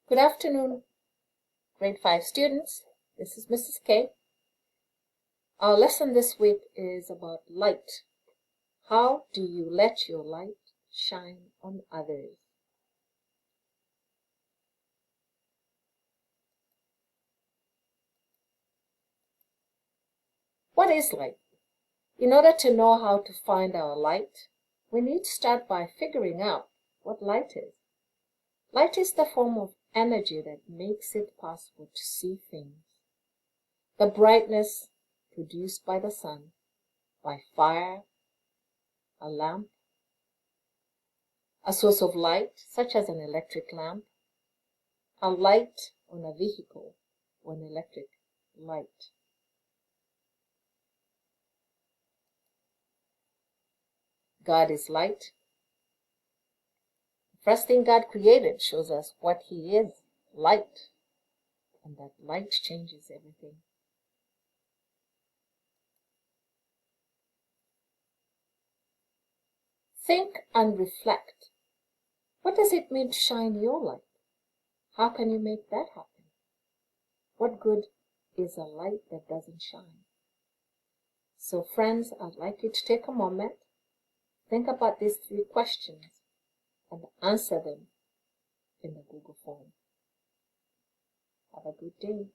Good afternoon, grade 5 students. This is Mrs. K. Our lesson this week is about light. How do you let your light shine on others? What is light? In order to know how to find our light, we need to start by figuring out what light is. Light is the form of energy that makes it possible to see things. The brightness produced by the sun, by fire, a lamp, a source of light such as an electric lamp, a light on a vehicle or an electric light. God is light. The first thing God created shows us what He is, light, and that light changes everything. Think and reflect. What does it mean to shine your light? How can you make that happen? What good is a light that doesn't shine? So friends, I'd like you to take a moment, think about these 3 questions, and answer them in the Google form. Have a good day.